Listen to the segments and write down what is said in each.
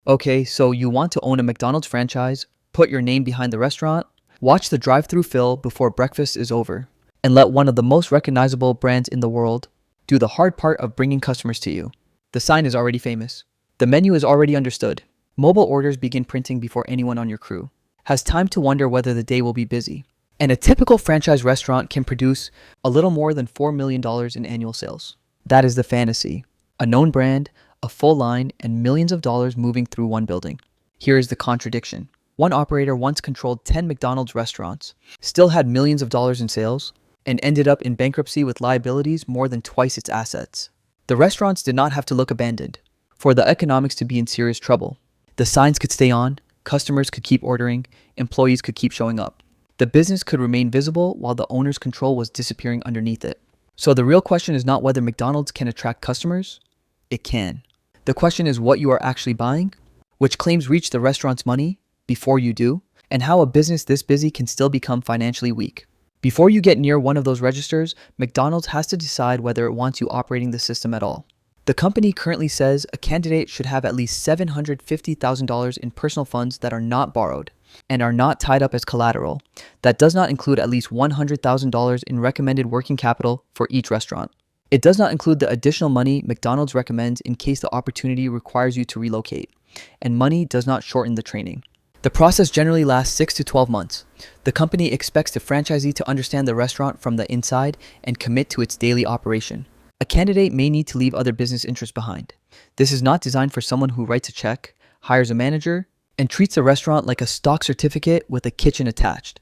Okay, so you want to own a McDonald's franchise, put your name behind the restaurant, watch the drive-through fill before breakfast is over, and let one of the most recognizable brands in the world do the hard part of bringing customers to you. The sign is already famous. The menu is already understood. Mobile orders begin printing before anyone on your crew has time to wonder whether the day will be busy. And a typical franchise restaurant can produce a little more than $4 million in annual sales. That is the fantasy. A known brand, a full line, and millions of dollars moving through one building. Here is the contradiction. One operator once controlled 10 McDonald's restaurants, still had millions of dollars in sales, and ended up in bankruptcy with liabilities more than twice its assets. The restaurants did not have to look abandoned for the economics to be in serious trouble. The signs could stay on, customers could keep ordering, employees could keep showing up. The business could remain visible while the owner's control was disappearing underneath it. So the real question is not whether McDonald's can attract customers. It can. The question is what you are actually buying, which claims reach the restaurant's money before you do, and how a business this busy can still become financially weak. Before you get near one of those registers, McDonald's has to decide whether it wants you operating the system at all. The company currently says a candidate should have at least $750,000 in personal funds that are not borrowed and are not tied up as collateral. That does not include at least $100,000 in recommended working capital for each restaurant. It does not include the additional money McDonald's recommends in case the opportunity requires you to relocate, and money does not shorten the training. The process generally lasts 6 to 12 months. The company expects the franchisee to understand the restaurant from the inside and commit to its daily operation. A candidate may need to leave other business interests behind. This is not designed for someone who writes a check, hires a manager, and treats the restaurant like a stock certificate with a kitchen attached.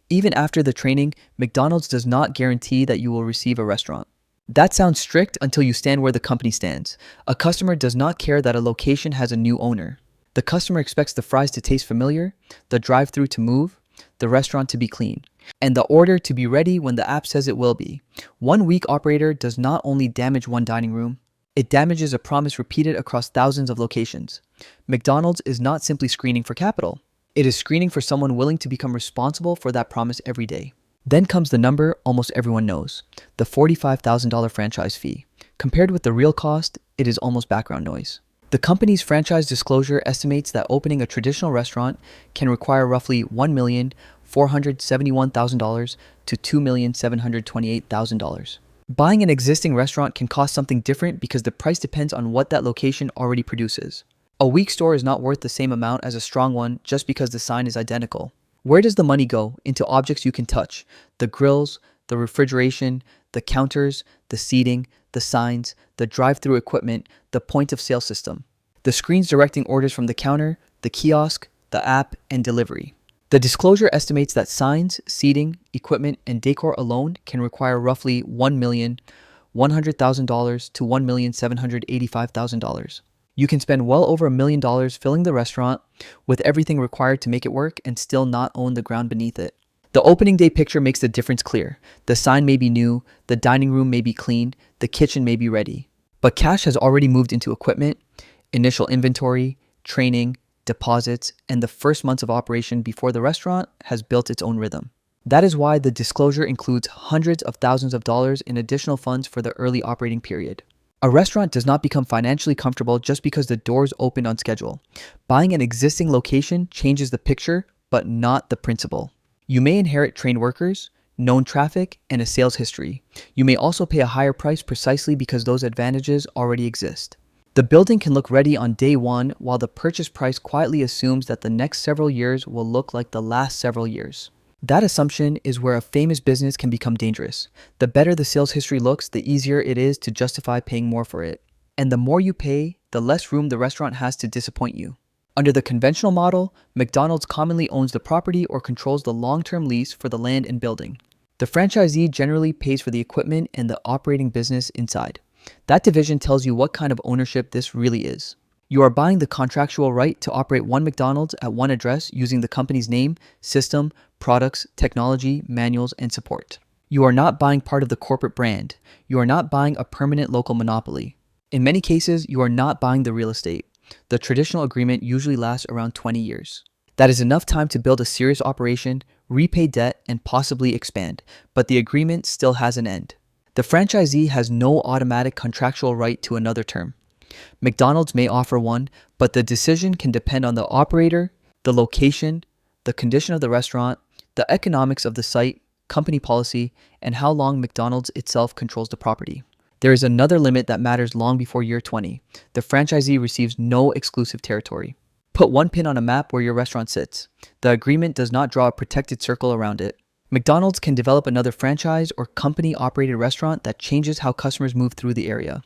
Even after the training, McDonald's does not guarantee that you will receive a restaurant. That sounds strict until you stand where the company stands. A customer does not care that a location has a new owner. The customer expects the fries to taste familiar, the drive-thru to move, the restaurant to be clean, and the order to be ready when the app says it will be. One weak operator does not only damage one dining room, it damages a promise repeated across thousands of locations. McDonald's is not simply screening for capital. It is screening for someone willing to become responsible for that promise every day. Then comes the number almost everyone knows, the $45,000 franchise fee. Compared with the real cost, it is almost background noise. The company's franchise disclosure estimates that opening a traditional restaurant can require roughly $1,471,000 to $2,728,000. Buying an existing restaurant can cost something different because the price depends on what that location already produces. A weak store is not worth the same amount as a strong one just because the sign is identical. Where does the money go? Into objects you can touch: the grills, the refrigeration, the counters, the seating, the signs, the drive-through equipment, the point-of-sale system, the screens directing orders from the counter, the kiosk, the app, and delivery. The disclosure estimates that signs, seating, equipment, and decor alone can require roughly $1,100,000 to $1,785,000. You can spend well over $1 million filling the restaurant with everything required to make it work and still not own the ground beneath it. The opening day picture makes the difference clear. The sign may be new, the dining room may be clean, the kitchen may be ready. But cash has already moved into equipment, initial inventory, training, deposits, and the first months of operation before the restaurant has built its own rhythm. That is why the disclosure includes hundreds of thousands of dollars in additional funds for the early operating period. A restaurant does not become financially comfortable just because the doors open on schedule. Buying an existing location changes the picture, but not the principle. You may inherit trained workers, known traffic, and a sales history. You may also pay a higher price precisely because those advantages already exist. The building can look ready on day one, while the purchase price quietly assumes that the next several years will look like the last several years. That assumption is where a famous business can become dangerous. The better the sales history looks, the easier it is to justify paying more for it. And the more you pay, the less room the restaurant has to disappoint you. Under the conventional model, McDonald's commonly owns the property or controls the long-term lease for the land and building. The franchisee generally pays for the equipment and the operating business inside. That division tells you what kind of ownership this really is. You are buying the contractual right to operate one McDonald's at one address using the company's name, system, products, technology, manuals, and support. You are not buying part of the corporate brand. You are not buying a permanent local monopoly. In many cases, you are not buying the real estate. The traditional agreement usually lasts around 20 years. That is enough time to build a serious operation, repay debt, and possibly expand, but the agreement still has an end. The franchisee has no automatic contractual right to another term. McDonald's may offer one, but the decision can depend on the operator, the location, the condition of the restaurant, the economics of the site, company policy, and how long McDonald's itself controls the property. There is another limit that matters long before year 20. The franchisee receives no exclusive territory. Put one pin on a map where your restaurant sits. The agreement does not draw a protected circle around it. McDonald's can develop another franchise or company-operated restaurant that changes how customers move through the area.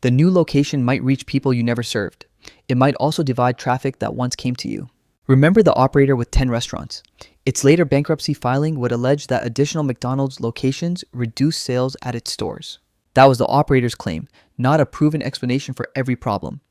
The new location might reach people you never served. It might also divide traffic that once came to you. Remember the operator with 10 restaurants. Its later bankruptcy filing would allege that additional McDonald's locations reduced sales at its stores. That was the operator's claim, not a proven explanation for every problem.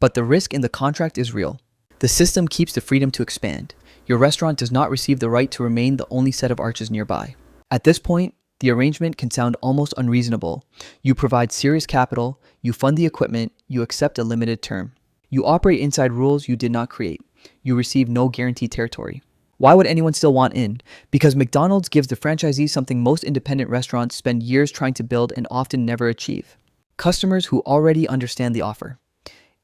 But the risk in the contract is real. The system keeps the freedom to expand. Your restaurant does not receive the right to remain the only set of arches nearby. At this point, the arrangement can sound almost unreasonable. You provide serious capital, you fund the equipment, you accept a limited term. You operate inside rules you did not create. You receive no guaranteed territory. Why would anyone still want in? Because McDonald's gives the franchisee something most independent restaurants spend years trying to build and often never achieve. Customers who already understand the offer.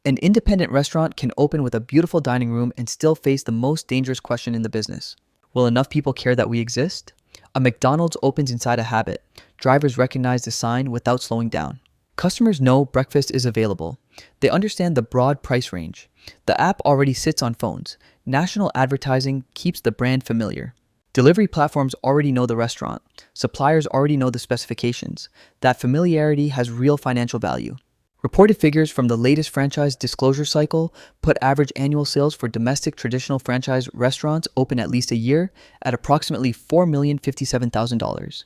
An independent restaurant can open with a beautiful dining room and still face the most dangerous question in the business. Will enough people care that we exist? A McDonald's opens inside a habit. Drivers recognize the sign without slowing down. Customers know breakfast is available. They understand the broad price range. The app already sits on phones. National advertising keeps the brand familiar. Delivery platforms already know the restaurant. Suppliers already know the specifications. That familiarity has real financial value. Reported figures from the latest franchise disclosure cycle put average annual sales for domestic traditional franchise restaurants open at least a year at approximately $4,057,000.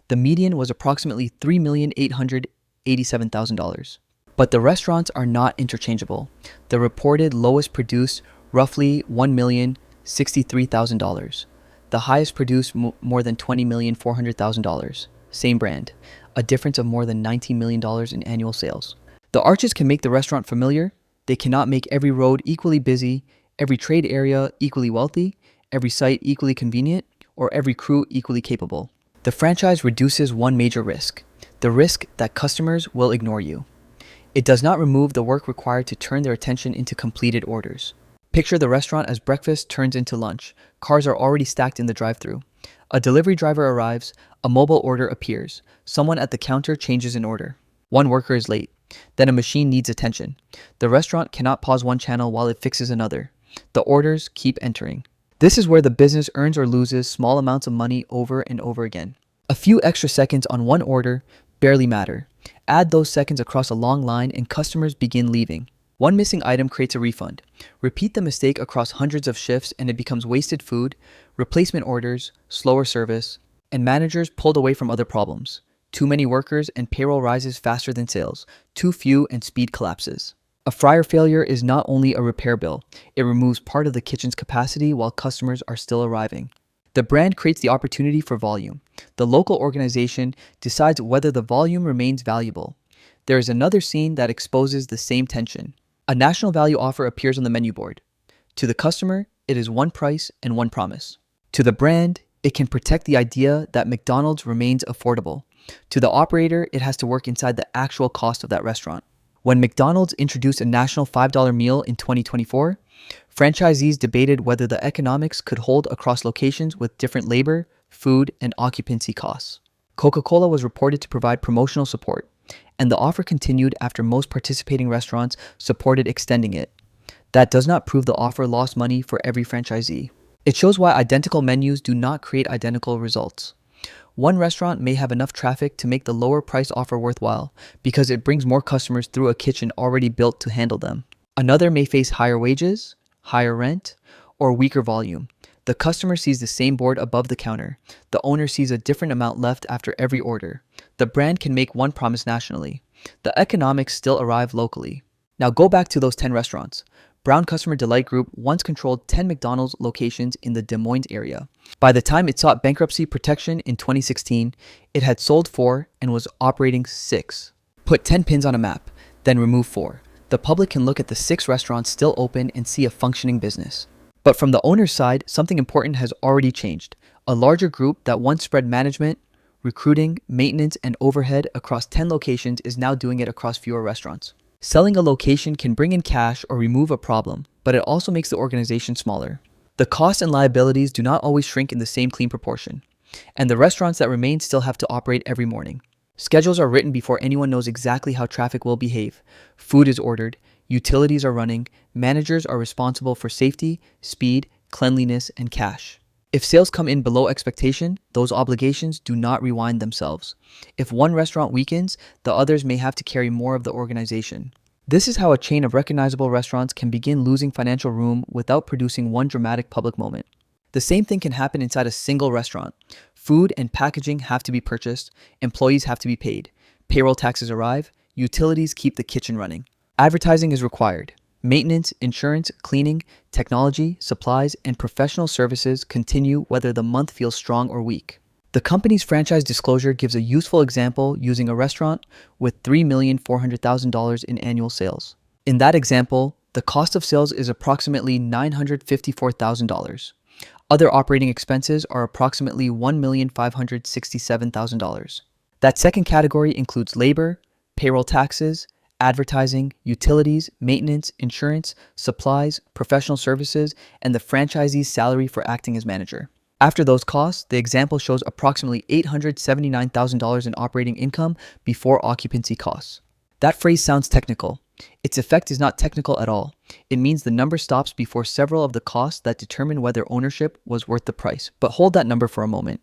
The median was approximately $3,887,000. But the restaurants are not interchangeable. The reported lowest produced roughly $1,063,000. The highest produced more than $20,400,000. Same brand. A difference of more than $19 million in annual sales. The arches can make the restaurant familiar. They cannot make every road equally busy, every trade area equally wealthy, every site equally convenient, or every crew equally capable. The franchise reduces one major risk, the risk that customers will ignore you. It does not remove the work required to turn their attention into completed orders. Picture the restaurant as breakfast turns into lunch. Cars are already stacked in the drive-thru. A delivery driver arrives, a mobile order appears. Someone at the counter changes an order. One worker is late. Then a machine needs attention. The restaurant cannot pause one channel while it fixes another. The orders keep entering. This is where the business earns or loses small amounts of money over and over again. A few extra seconds on one order barely matter. Add those seconds across a long line and customers begin leaving. One missing item creates a refund. Repeat the mistake across hundreds of shifts and it becomes wasted food, replacement orders, slower service, and managers pulled away from other problems. Too many workers and payroll rises faster than sales. Too few and speed collapses. A fryer failure is not only a repair bill, it removes part of the kitchen's capacity while customers are still arriving. The brand creates the opportunity for volume. The local organization decides whether the volume remains valuable. There is another scene that exposes the same tension. A national value offer appears on the menu board. To the customer, it is one price and one promise. To the brand, it can protect the idea that McDonald's remains affordable. To the operator, it has to work inside the actual cost of that restaurant. When McDonald's introduced a national $5 meal in 2024, franchisees debated whether the economics could hold across locations with different labor, food, and occupancy costs. Coca-Cola was reported to provide promotional support, and the offer continued after most participating restaurants supported extending it. That does not prove the offer lost money for every franchisee. It shows why identical menus do not create identical results. One restaurant may have enough traffic to make the lower price offer worthwhile because it brings more customers through a kitchen already built to handle them. Another may face higher wages, higher rent, or weaker volume. The customer sees the same board above the counter. The owner sees a different amount left after every order. The brand can make one promise nationally. The economics still arrive locally. Now go back to those 10 restaurants. Brown Customer Delight Group once controlled 10 McDonald's locations in the Des Moines area. By the time it sought bankruptcy protection in 2016, it had sold 4 and was operating 6. Put 10 pins on a map, then remove 4. The public can look at the 6 restaurants still open and see a functioning business. But from the owner's side, something important has already changed. A larger group that once spread management, recruiting, maintenance, and overhead across 10 locations is now doing it across fewer restaurants. Selling a location can bring in cash or remove a problem, but it also makes the organization smaller. The costs and liabilities do not always shrink in the same clean proportion, and the restaurants that remain still have to operate every morning. Schedules are written before anyone knows exactly how traffic will behave. Food is ordered, utilities are running, managers are responsible for safety, speed, cleanliness, and cash. If sales come in below expectation, those obligations do not rewind themselves. If one restaurant weakens, the others may have to carry more of the organization. This is how a chain of recognizable restaurants can begin losing financial room without producing one dramatic public moment. The same thing can happen inside a single restaurant. Food and packaging have to be purchased, employees have to be paid, payroll taxes arrive, utilities keep the kitchen running. Advertising is required. Maintenance, insurance, cleaning, technology, supplies, and professional services continue whether the month feels strong or weak. The company's franchise disclosure gives a useful example using a restaurant with $3,400,000 in annual sales. In that example, the cost of sales is approximately $954,000. Other operating expenses are approximately $1,567,000. That second category includes labor, payroll taxes, advertising, utilities, maintenance, insurance, supplies, professional services, and the franchisee's salary for acting as manager. After those costs, the example shows approximately $879,000 in operating income before occupancy costs. That phrase sounds technical. Its effect is not technical at all. It means the number stops before several of the costs that determine whether ownership was worth the price. But hold that number for a moment.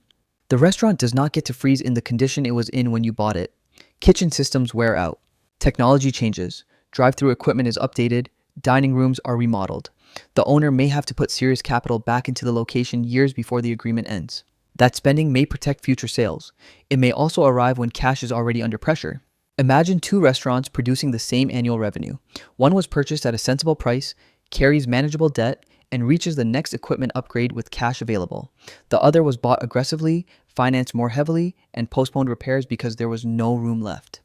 The restaurant does not get to freeze in the condition it was in when you bought it. Kitchen systems wear out. Technology changes. Drive-through equipment is updated. Dining rooms are remodeled. The owner may have to put serious capital back into the location years before the agreement ends. That spending may protect future sales. It may also arrive when cash is already under pressure. Imagine two restaurants producing the same annual revenue. One was purchased at a sensible price, carries manageable debt, and reaches the next equipment upgrade with cash available. The other was bought aggressively, financed more heavily, and postponed repairs because there was no room left.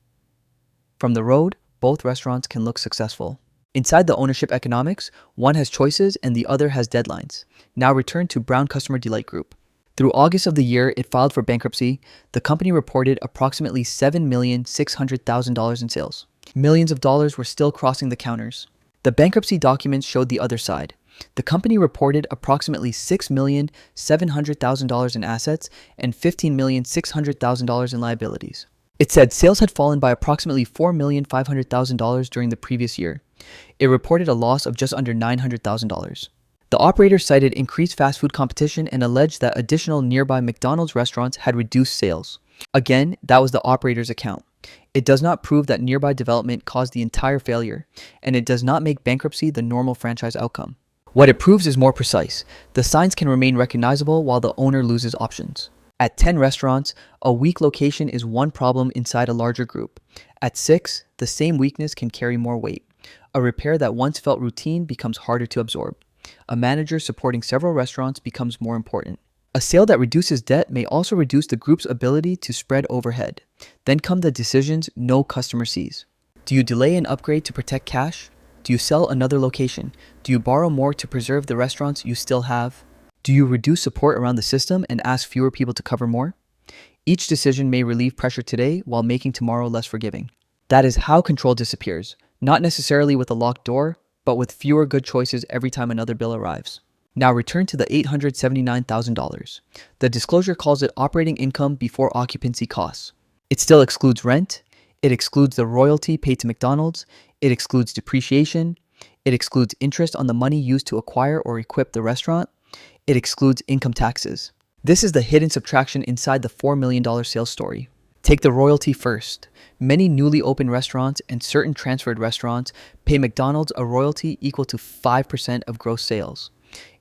From the road, both restaurants can look successful. Inside the ownership economics, one has choices and the other has deadlines. Now return to Brown Customer Delight Group. Through August of the year it filed for bankruptcy, the company reported approximately $7,600,000 in sales. Millions of dollars were still crossing the counters. The bankruptcy documents showed the other side. The company reported approximately $6,700,000 in assets and $15,600,000 in liabilities. It said sales had fallen by approximately $4,500,000 during the previous year. It reported a loss of just under $900,000. The operator cited increased fast food competition and alleged that additional nearby McDonald's restaurants had reduced sales. Again, that was the operator's account. It does not prove that nearby development caused the entire failure, and it does not make bankruptcy the normal franchise outcome. What it proves is more precise. The signs can remain recognizable while the owner loses options. At 10 restaurants, a weak location is one problem inside a larger group. At 6, the same weakness can carry more weight. A repair that once felt routine becomes harder to absorb. A manager supporting several restaurants becomes more important. A sale that reduces debt may also reduce the group's ability to spread overhead. Then come the decisions no customer sees. Do you delay an upgrade to protect cash? Do you sell another location? Do you borrow more to preserve the restaurants you still have? Do you reduce support around the system and ask fewer people to cover more? Each decision may relieve pressure today while making tomorrow less forgiving. That is how control disappears, not necessarily with a locked door, but with fewer good choices every time another bill arrives. Now return to the $879,000. The disclosure calls it operating income before occupancy costs. It still excludes rent, it excludes the royalty paid to McDonald's, it excludes depreciation, it excludes interest on the money used to acquire or equip the restaurant, it excludes income taxes. This is the hidden subtraction inside the $4 million sales story. Take the royalty first. Many newly opened restaurants and certain transferred restaurants pay McDonald's a royalty equal to 5% of gross sales.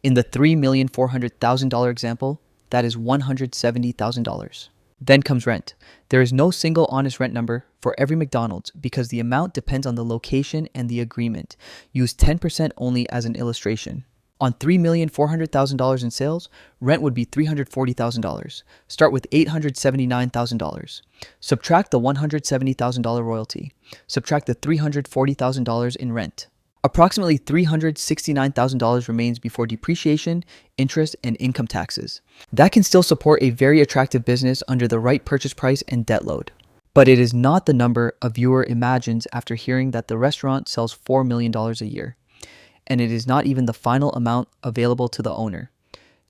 In the $3,400,000 example, that is $170,000. Then comes rent. There is no single honest rent number for every McDonald's because the amount depends on the location and the agreement. Use 10% only as an illustration. On $3,400,000 in sales, rent would be $340,000. Start with $879,000. Subtract the $170,000 royalty. Subtract the $340,000 in rent. Approximately $369,000 remains before depreciation, interest, and income taxes. That can still support a very attractive business under the right purchase price and debt load. But it is not the number a viewer imagines after hearing that the restaurant sells $4 million a year. And it is not even the final amount available to the owner.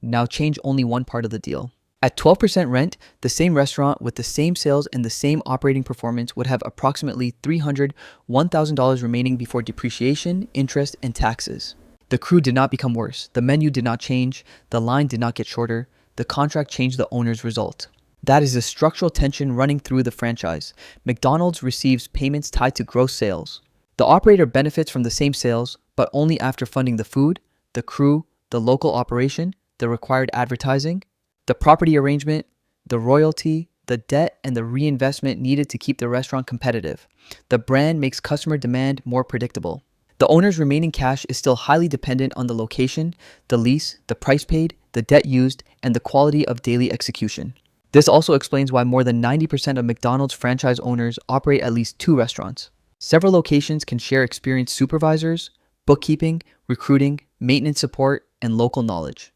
Now change only one part of the deal. At 12% rent, the same restaurant with the same sales and the same operating performance would have approximately $301,000 remaining before depreciation, interest, and taxes. The crew did not become worse. The menu did not change. The line did not get shorter. The contract changed the owner's result. That is the structural tension running through the franchise. McDonald's receives payments tied to gross sales. The operator benefits from the same sales, but only after funding the food, the crew, the local operation, the required advertising, the property arrangement, the royalty, the debt, and the reinvestment needed to keep the restaurant competitive. The brand makes customer demand more predictable. The owner's remaining cash is still highly dependent on the location, the lease, the price paid, the debt used, and the quality of daily execution. This also explains why more than 90% of McDonald's franchise owners operate at least 2 restaurants. Several locations can share experienced supervisors, bookkeeping, recruiting, maintenance support, and local knowledge.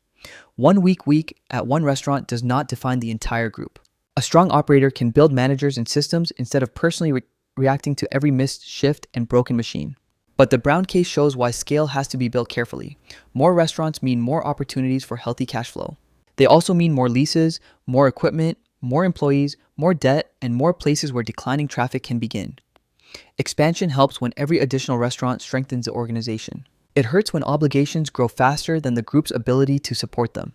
One week at one restaurant does not define the entire group. A strong operator can build managers and systems instead of personally reacting to every missed shift and broken machine. But the Brown case shows why scale has to be built carefully. More restaurants mean more opportunities for healthy cash flow. They also mean more leases, more equipment, more employees, more debt, and more places where declining traffic can begin. Expansion helps when every additional restaurant strengthens the organization. It hurts when obligations grow faster than the group's ability to support them.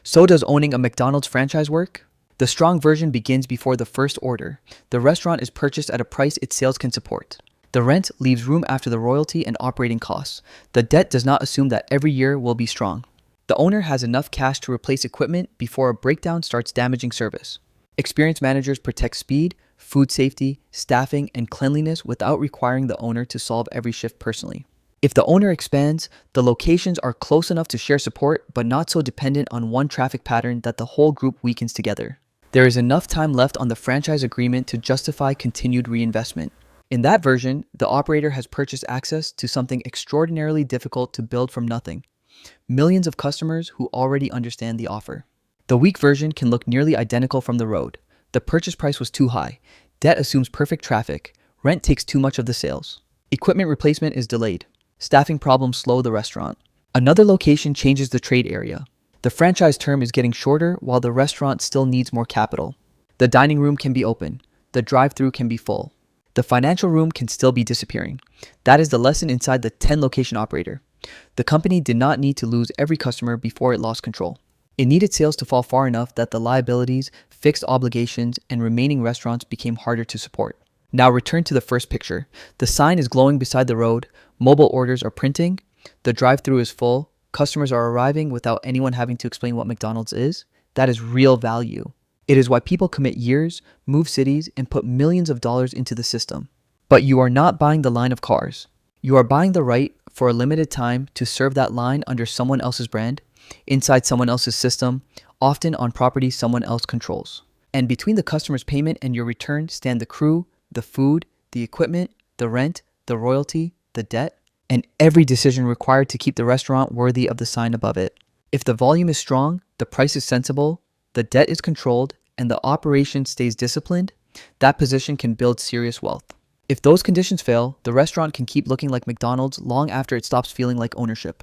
So does owning a McDonald's franchise work? The strong version begins before the first order. The restaurant is purchased at a price its sales can support. The rent leaves room after the royalty and operating costs. The debt does not assume that every year will be strong. The owner has enough cash to replace equipment before a breakdown starts damaging service. Experienced managers protect speed, food safety, staffing, and cleanliness without requiring the owner to solve every shift personally. If the owner expands, the locations are close enough to share support, but not so dependent on one traffic pattern that the whole group weakens together. There is enough time left on the franchise agreement to justify continued reinvestment. In that version, the operator has purchased access to something extraordinarily difficult to build from nothing. Millions of customers who already understand the offer. The weak version can look nearly identical from the road. The purchase price was too high. Debt assumes perfect traffic. Rent takes too much of the sales. Equipment replacement is delayed. Staffing problems slow the restaurant. Another location changes the trade area. The franchise term is getting shorter while the restaurant still needs more capital. The dining room can be open. The drive-thru can be full. The financial room can still be disappearing. That is the lesson inside the 10-location operator. The company did not need to lose every customer before it lost control. It needed sales to fall far enough that the liabilities, fixed obligations, and remaining restaurants became harder to support. Now return to the first picture. The sign is glowing beside the road, mobile orders are printing, the drive-thru is full, customers are arriving without anyone having to explain what McDonald's is. That is real value. It is why people commit years, move cities, and put millions of dollars into the system. But you are not buying the line of cars. You are buying the right for a limited time to serve that line under someone else's brand, inside someone else's system, often on property someone else controls. And between the customer's payment and your return stand the crew, the food, the equipment, the rent, the royalty, the debt, and every decision required to keep the restaurant worthy of the sign above it. If the volume is strong, the price is sensible, the debt is controlled, and the operation stays disciplined, that position can build serious wealth. If those conditions fail, the restaurant can keep looking like McDonald's long after it stops feeling like ownership.